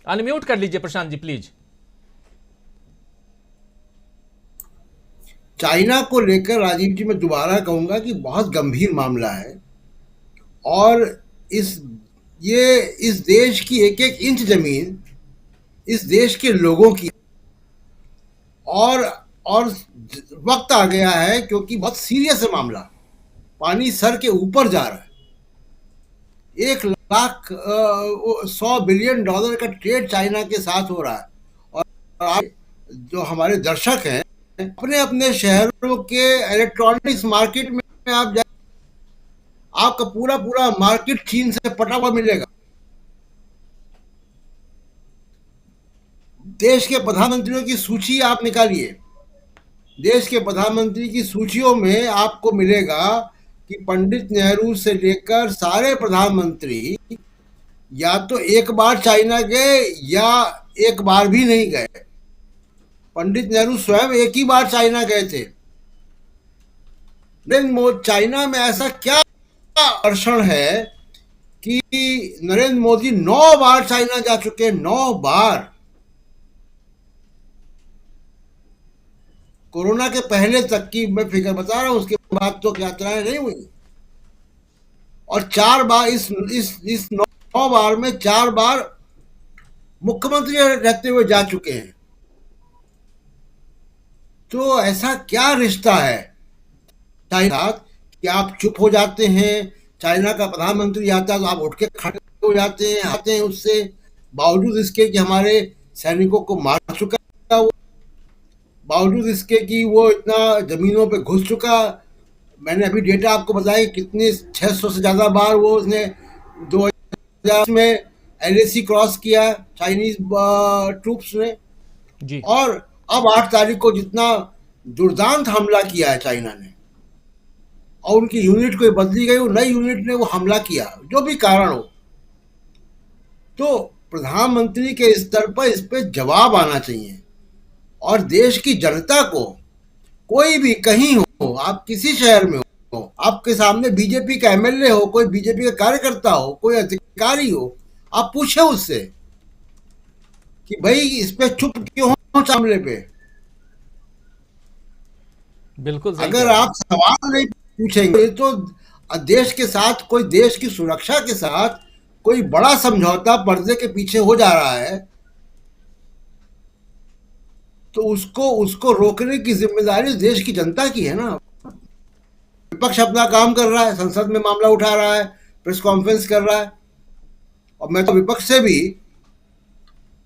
Unmute कर लीजिए Prashant ji please. China को लेकर राजीव जी मैं दोबारा कहूंगा कि बहुत गंभीर मामला है। और इस ये इस देश की एक एक इंच जमीन इस देश के लोगों की। और और वक्त आ गया है, क्योंकि बहुत सीरियस है मामला। पानी सर के ऊपर जा रहा है। 1,100 बिलियन डॉलर का ट्रेड चाइना के साथ हो रहा है। और आप जो हमारे दर्शक हैं, अपने अपने शहरों के इलेक्ट्रॉनिक्स मार्केट में आप जाए, आपका पूरा पूरा मार्केट चीन से पटा हुआ मिलेगा। देश के प्रधानमंत्रियों की सूची आप निकालिए। देश के प्रधानमंत्री की सूचियों में आपको मिलेगा कि पंडित नेहरू से लेकर सारे प्रधानमंत्री या तो एक बार चाइना गए या एक बार भी नहीं गए। पंडित नेहरू स्वयं एक ही बार चाइना गए थे। चाइना में ऐसा क्या आकर्षण है कि नरेंद्र मोदी 9 बार चाइना जा चुके हैं, 9 बार। कोरोना के पहले तक की मैं फिगर बता रहा हूं, उसके बाद तो यात्राएं नहीं हुई। और 4 बार इस 9 बार में 4 बार मुख्यमंत्री रहते हुए जा चुके हैं। तो ऐसा क्या रिश्ता है चाइना के साथ कि आप चुप हो जाते हैं? चाइना का प्रधानमंत्री आता है तो आप उठ के खड़े हो जाते हैं, आते हैं उससे, बावजूद इसके कि हमारे सैनिकों को मार चुका है वो, बावजूद इसके कि वो इतना जमीनों पे घुस चुका। मैंने अभी डेटा आपको बताया कि कितनी 600 से ज़्यादा बार वो उसने 2000 में एलएसी क्रॉस किया चाइनीज ट्रूप्स ने। जी। और अब 8 तारीख को जितना दुर्दांत हमला किया है चाइना ने, और उनकी यूनिट कोई बदली गई, वो नई यूनिट ने वो हमला किया, जो भी कारण हो, तो प्रधानमंत्री के स्तर पर इस पे जवाब आना चाहिए। और देश की जनता को, कोई भी कहीं हो, आप किसी शहर में हो, आपके सामने बीजेपी का एमएलए हो, कोई बीजेपी का कार्यकर्ता हो, कोई अधिकारी हो, आप पूछे उससे कि भाई इस पे चुप क्यों हो मामले पे। बिल्कुल सही कह अगर रहे आप हैं। सवाल नहीं पूछेंगे तो देश के साथ, कोई देश की सुरक्षा के साथ कोई बड़ा समझौता पर्दे के पीछे हो जा रहा है, तो उसको उसको रोकने की जिम्मेदारी देश की जनता की है ना। विपक्ष अपना काम कर रहा है, संसद में मामला उठा रहा है, प्रेस कॉन्फ्रेंस कर रहा है। और मैं तो विपक्ष से भी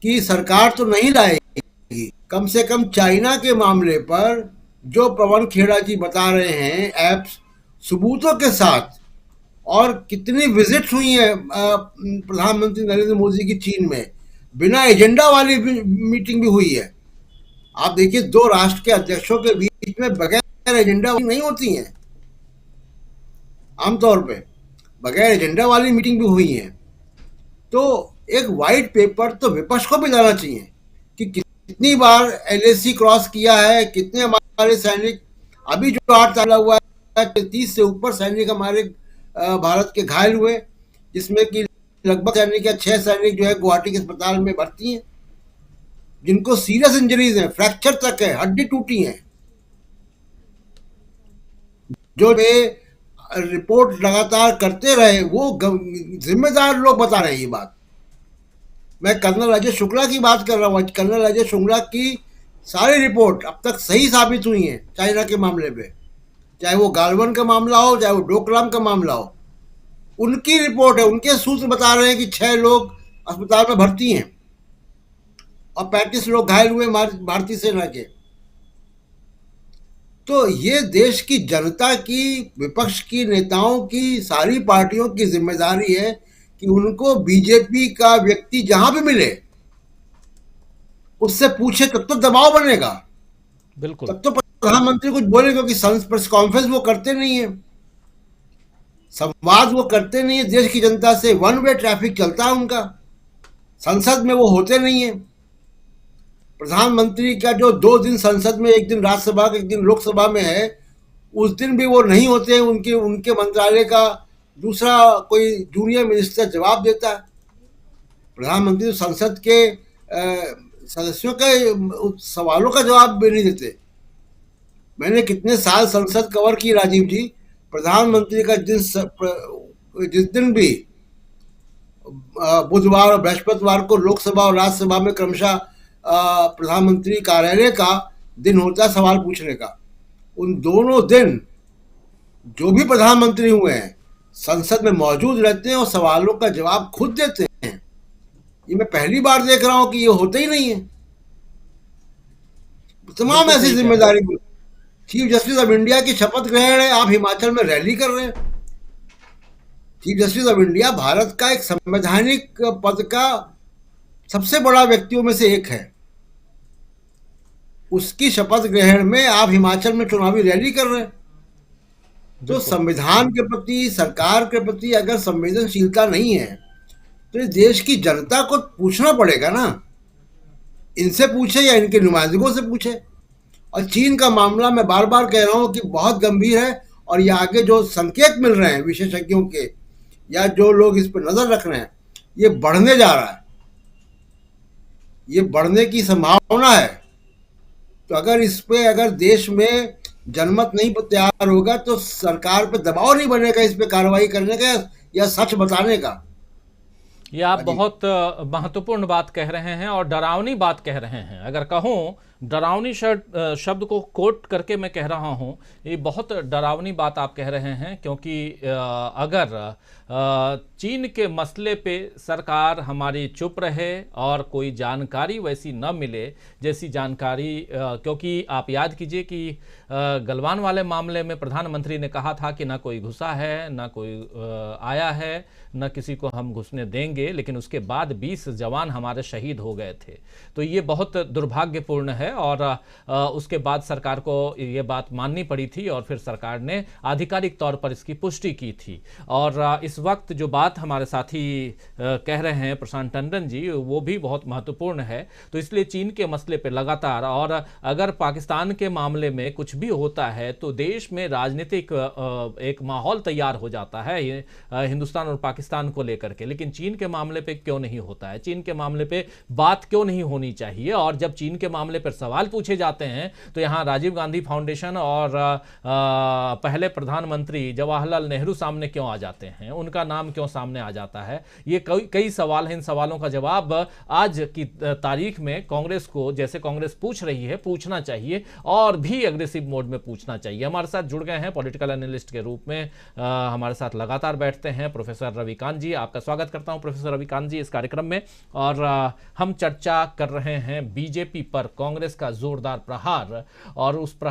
कि सरकार तो नहीं लाएगी, कम से कम चाइना के मामले पर जो पवन खेड़ा जी बता रहे हैं एप्स सबूतों के साथ, और कितनी विजिट हुई है प्रधानमंत्री नरेंद्र मोदी की चीन में, बिना एजेंडा वाली मीटिंग भी हुई है। आप देखिए, दो राष्ट्र के अध्यक्षों के बीच में बगैर एजेंडा नहीं होती हैं आमतौर पे, बगैर एजेंडा वाली मीटिंग भी हुई है। तो एक वाइट पेपर तो विपक्ष को भी लाना चाहिए कि कितनी बार एलएसी क्रॉस किया है, कितने हमारे सैनिक, अभी जो 8 तारीख हुआ है 30 से ऊपर सैनिक हमारे भारत के घायल हुए, जिसमें कि लगभग सैनिक या 6 सैनिक जो है गुवाहाटी के अस्पताल में भर्ती हैं, जिनको सीरियस इंजरीज हैं, फ्रैक्चर तक है, हड्डी टूटी है। जो रिपोर्ट लगातार करते रहे वो जिम्मेदार लोग बता रहे हैं ये बात। मैं कर्नल अजय शुक्ला की बात कर रहा हूँ। कर्नल अजय शुक्ला की सारी रिपोर्ट अब तक सही साबित हुई है चाइना के मामले पे, चाहे वो गालवन का मामला हो, चाहे वो डोकलाम का मामला हो। उनकी रिपोर्ट है, उनके सूत्र बता रहे हैं कि 6 लोग अस्पताल में भर्ती हैं और 35 लोग घायल हुए भारतीय सेना के। तो ये देश की जनता की, विपक्ष की नेताओं की, सारी पार्टियों की जिम्मेदारी है कि उनको बीजेपी का व्यक्ति जहां भी मिले उससे पूछे, तब तो दबाव बनेगा, बिल्कुल। तब तो प्रधानमंत्री कुछ बोले, क्योंकि प्रेस कॉन्फ्रेंस वो करते नहीं है, संवाद वो करते नहीं है देश की जनता से। वन वे ट्रैफिक चलता है उनका, संसद में वो होते नहीं है। प्रधानमंत्री का जो 2 दिन संसद में, एक दिन राज्यसभा का, एक दिन लोकसभा में है, उस दिन भी वो नहीं होते हैं। उनके उनके मंत्रालय का दूसरा कोई जूनियर मिनिस्टर जवाब देता है। प्रधानमंत्री तो संसद के सदस्यों के सवालों का जवाब भी नहीं देते। मैंने कितने साल संसद कवर की राजीव जी, प्रधानमंत्री का जिस दिन भी बुधवार और बृहस्पतिवार को लोकसभा और राज्यसभा में क्रमशः प्रधानमंत्री कार्यालय का दिन होता है सवाल पूछने का, उन दोनों दिन जो भी प्रधानमंत्री हुए हैं संसद में मौजूद रहते हैं और सवालों का जवाब खुद देते हैं। ये मैं पहली बार देख रहा हूं कि ये होता ही नहीं है। तमाम ऐसी जिम्मेदारी, चीफ जस्टिस ऑफ इंडिया की शपथ ग्रहण है, आप हिमाचल में रैली कर रहे हैं। Chief justice of India Bharat का एक संवैधानिक पद का सबसे बड़ा व्यक्तियों में से एक है, उसकी शपथ ग्रहण में आप हिमाचल में चुनावी रैली कर रहे हैं। तो संविधान के प्रति, सरकार के प्रति अगर संवेदनशीलता नहीं है तो इस देश की जनता को पूछना पड़ेगा ना, इनसे पूछे या इनके नुमाइंदों से पूछे। और चीन का मामला मैं बार बार कह रहा हूं कि बहुत गंभीर है, और ये आगे जो संकेत मिल रहे हैं विशेषज्ञों के या जो लोग इस पर नजर रख रहे हैं, ये बढ़ने जा रहा है, ये बढ़ने की संभावना है। तो अगर देश में जनमत नहीं तैयार होगा तो सरकार पे दबाव नहीं बनेगा इस पे कार्रवाई करने का या सच बताने का। ये आप बहुत महत्वपूर्ण बात कह रहे हैं और डरावनी बात कह रहे हैं। अगर कहूँ डरावनी शब्द को कोट करके मैं कह रहा हूं, ये बहुत डरावनी बात आप कह रहे हैं, क्योंकि अगर चीन के मसले पे सरकार हमारी चुप रहे और कोई जानकारी वैसी न मिले जैसी जानकारी, क्योंकि आप याद कीजिए कि गलवान वाले मामले में प्रधानमंत्री ने कहा था कि ना कोई घुसा है, ना कोई आया है, न किसी को हम घुसने देंगे, लेकिन उसके बाद 20 जवान हमारे शहीद हो गए थे। तो ये बहुत दुर्भाग्यपूर्ण है और उसके बाद सरकार को ये बात माननी पड़ी थी और फिर सरकार ने आधिकारिक तौर पर इसकी पुष्टि की थी। और इस वक्त जो बात हमारे साथी कह रहे हैं प्रशांत टंडन जी, वो भी बहुत महत्वपूर्ण है। तो इसलिए चीन के मसले पर लगातार, और अगर पाकिस्तान के मामले में कुछ भी होता है तो देश में राजनीतिक एक माहौल तैयार हो जाता है हिंदुस्तान और पाकिस्तान को लेकर के, लेकिन चीन के मामले पे क्यों नहीं होता है? चीन के मामले पे बात क्यों नहीं होनी चाहिए? और जब चीन के मामले पर सवाल पूछे जाते हैं तो यहाँ राजीव गांधी फाउंडेशन और पहले प्रधानमंत्री जवाहरलाल नेहरू सामने क्यों आ जाते हैं, उनका नाम क्यों सामने आ जाता है? ये कई सवाल हैं। इन सवालों का जवाब आज की तारीख में कांग्रेस को, जैसे कांग्रेस पूछ रही है, पूछना चाहिए और भी अग्रेसिव मोड में पूछना चाहिए। हमारे साथ जुड़ गए हैं पॉलिटिकल एनालिस्ट के रूप में, हमारे साथ लगातार बैठते हैं प्रोफेसर रविकांत जी। आपका स्वागत करता हूं प्रोफेसर रविकांत जी इस कार्यक्रम में। और हम चर्चा कर रहे हैं बीजेपी पर कांग्रेस का जोरदार प्रहार, और उस प्रहार